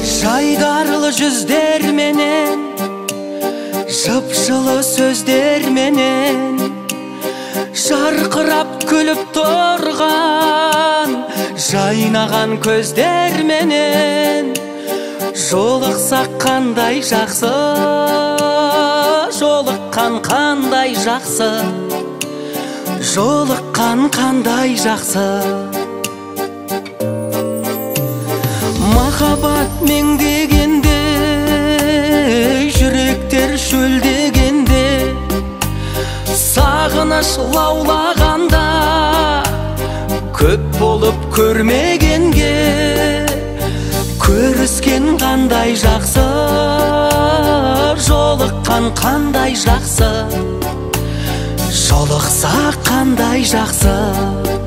Жайдарлы жүздер менен, жып-жылы сөздер менен, жарқырап күліп тұрған жайнаған көздер менен жолықсақ қандай жақсы, жолыққан қандай жақсы, жолыққан қандай жақсы. Махаббат меңдегенде, жүректер шөлдегенде, сағыныш лаулағанда, көп болып көрмегенге көріскен қандай жақсы, жолыққан қандай жақсы, жолықса қандай жақсы.